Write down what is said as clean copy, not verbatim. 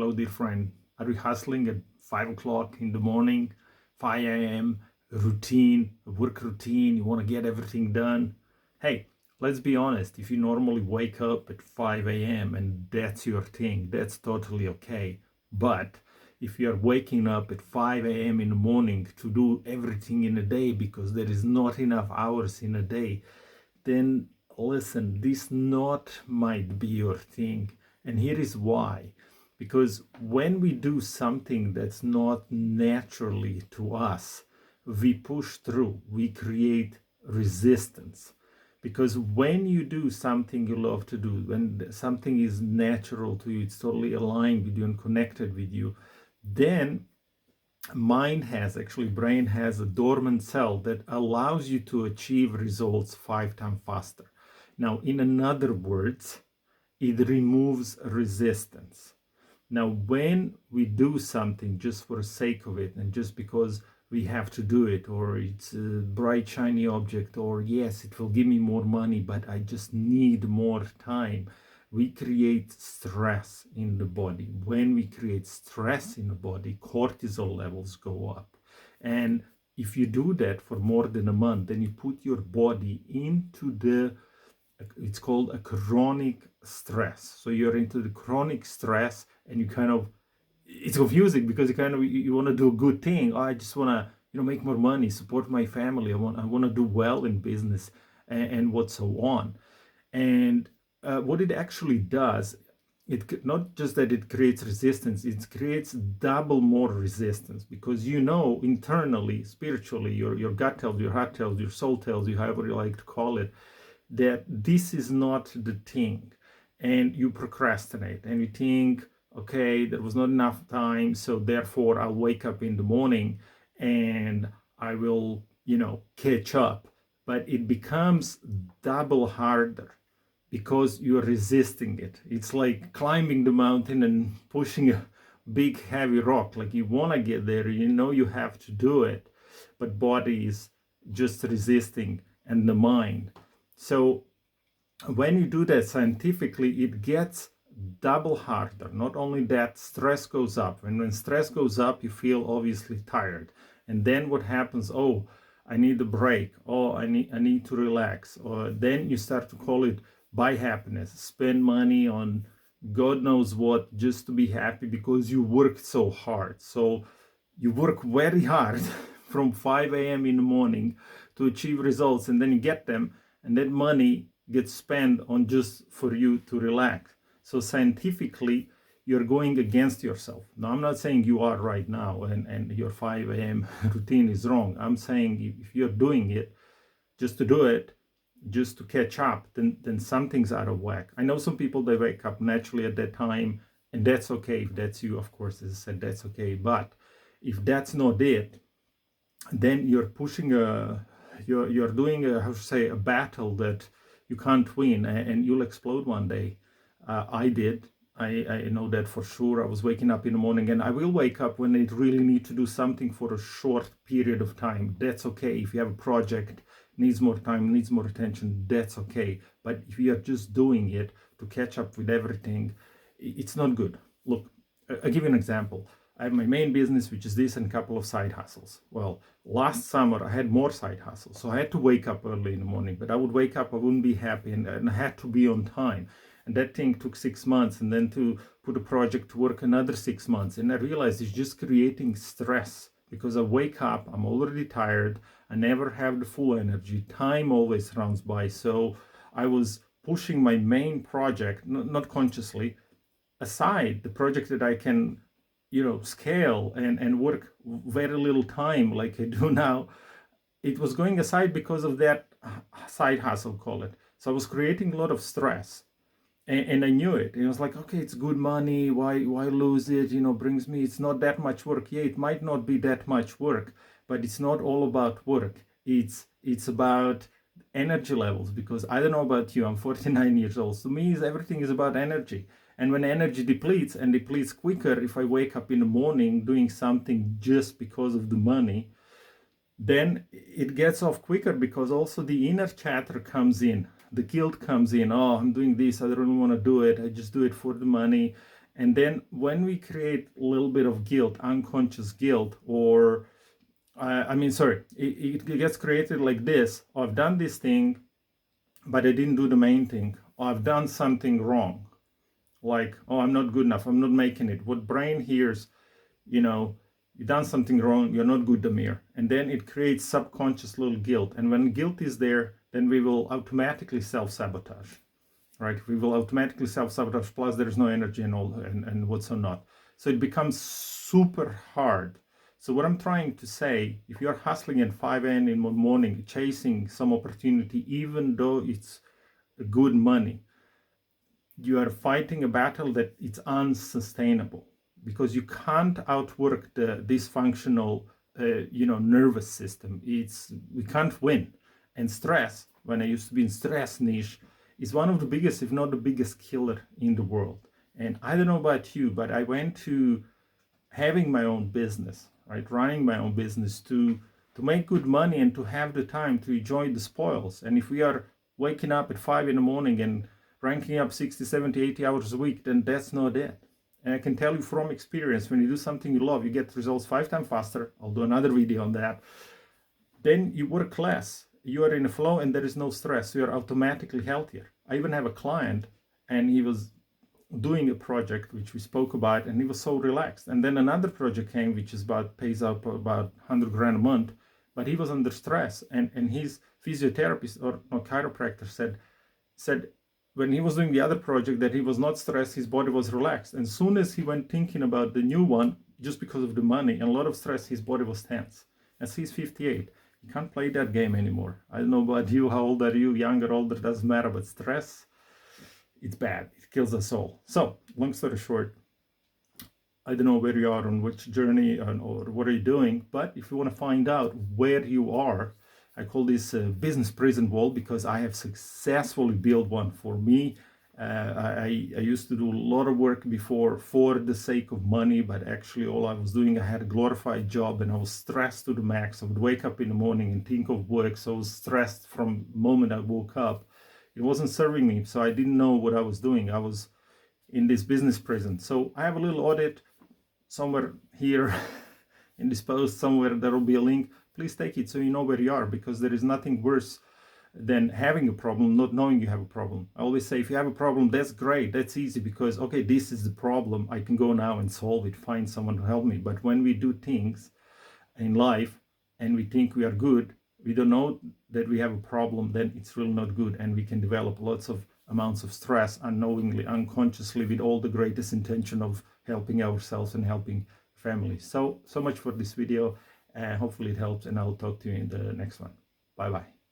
hello, dear friend. Are we hustling at 5 o'clock in the morning, 5 a.m., routine, work routine? You want to get everything done? Hey, let's be honest. If you normally wake up at 5 a.m. and that's your thing, that's totally okay. But if you're waking up at 5 a.m. in the morning to do everything in a day because there is not enough hours in a day, then listen, this not might be your thing. And here is why. Because when we do something that's not naturally to us, we push through, we create resistance. Because when you do something you love to do, when something is natural to you, it's totally aligned with you and connected with you, then brain has a dormant cell that allows you to achieve results 5 times faster. Now, in other words, it removes resistance. Now, when we do something just for the sake of it and just because we have to do it, or it's a bright, shiny object, or yes, it will give me more money, but I just need more time, we create stress in the body. When we create stress in the body, cortisol levels go up. And if you do that for more than a month, then you put your body into it's called a chronic stress. So you're into the chronic stress and you kind of, it's confusing because you want to do a good thing. Oh, I just want to make more money, support my family. I want to do well in business and what so on. And what it actually does, it not just that it creates resistance, it creates double more resistance, because internally, spiritually, your gut tells, your heart tells, your soul tells you, however you like to call it, that this is not the thing. And you procrastinate and you think, okay, there was not enough time, so therefore I'll wake up in the morning and I will catch up. But it becomes double harder because you're resisting it. It's like climbing the mountain and pushing a big heavy rock. Like, you want to get there, you have to do it, but body is just resisting, and the mind. So when you do that scientifically, it gets double harder. Not only that, stress goes up, and when stress goes up, you feel obviously tired. And then what happens? Oh, I need a break. Oh, I need to relax. Or then you start to call it buy happiness, spend money on God knows what just to be happy because you worked so hard. So you work very hard from 5 a.m. in the morning to achieve results, and then you get them, and that money gets spent on just for you to relax. So scientifically, you're going against yourself. Now, I'm not saying you are right now and your 5 a.m. routine is wrong. I'm saying if you're doing it just to do it, just to catch up, then something's out of whack. I know some people, they wake up naturally at that time, and that's okay. If that's you, of course, as I said, that's okay. But if that's not it, then you're pushing you're doing a battle that you can't win, and you'll explode one day. I did. I know that for sure. I was waking up in the morning, and I will wake up when I really need to do something for a short period of time. That's okay. If you have a project, needs more time, needs more attention, that's okay. But if you are just doing it to catch up with everything, it's not good. Look, I'll give you an example. I have my main business, which is this, and a couple of side hustles. Well, last summer I had more side hustles, so I had to wake up early in the morning. But I would wake up, I wouldn't be happy, and I had to be on time. And that thing took 6 months, and then to put a project to work another 6 months. And I realized it's just creating stress, because I wake up, I'm already tired, I never have the full energy, time always runs by. So I was pushing my main project, not consciously, aside, the project that I can scale and work very little time like I do now. It was going aside because of that side hustle, call it. So I was creating a lot of stress, and I knew it. It was like, okay, it's good money, why lose it? Brings me, it's not that much work. Yeah, it might not be that much work, but it's not all about work. It's about energy levels, because I don't know about you, I'm 49 years old. So to me, everything is about energy. And when energy depletes, and depletes quicker, if I wake up in the morning doing something just because of the money, then it gets off quicker, because also the inner chatter comes in. The guilt comes in. Oh, I'm doing this, I don't want to do it, I just do it for the money. And then when we create a little bit of guilt, unconscious guilt, or it gets created like this: oh, I've done this thing, but I didn't do the main thing. Or I've done something wrong. Like, oh, I'm not good enough. I'm not making it. What brain hears, you've done something wrong. You're not good, Amir. And then it creates subconscious little guilt. And when guilt is there, then we will automatically self-sabotage. Right? We will automatically self-sabotage, plus there's no energy and what's or not. So it becomes super hard. So what I'm trying to say, if you're hustling at 5 a.m. in the morning, chasing some opportunity, even though it's good money, you are fighting a battle that it's unsustainable, because you can't outwork the dysfunctional, nervous system. We can't win. And stress, when I used to be in stress niche, is one of the biggest, if not the biggest killer in the world. And I don't know about you, but I went to having my own business, right? Running my own business to make good money and to have the time to enjoy the spoils. And if we are waking up at 5 in the morning and ranking up 60, 70, 80 hours a week, then that's not it. And I can tell you from experience, when you do something you love, you get results 5 times faster. I'll do another video on that. Then you work less. You are in a flow and there is no stress. So you're automatically healthier. I even have a client, and he was doing a project which we spoke about, and he was so relaxed. And then another project came, which is pays out about 100 grand a month, but he was under stress. And his physiotherapist or chiropractor said when he was doing the other project that he was not stressed, his body was relaxed. And soon as he went thinking about the new one, just because of the money and a lot of stress, his body was tense. As he's 58, he can't play that game anymore. I don't know about you, how old are you, younger, older, doesn't matter, but stress, it's bad. It kills us all. So, long story short, I don't know where you are on which journey or what are you doing, but if you want to find out where you are, I call this business prison wall, because I have successfully built one for me. I used to do a lot of work before for the sake of money, but actually all I was doing, I had a glorified job and I was stressed to the max. I would wake up in the morning and think of work. So I was stressed from the moment I woke up. It wasn't serving me, so I didn't know what I was doing. I was in this business prison. So I have a little audit somewhere here in this post, somewhere there will be a link. Please take it so you know where you are, because there is nothing worse than having a problem, not knowing you have a problem. I always say, if you have a problem, that's great, that's easy, because, okay, this is the problem, I can go now and solve it, find someone to help me. But when we do things in life and we think we are good, we don't know that we have a problem, then it's really not good. And we can develop lots of amounts of stress unknowingly, unconsciously, with all the greatest intention of helping ourselves and helping families. So much for this video. Hopefully it helps, and I'll talk to you in the next one. Bye bye.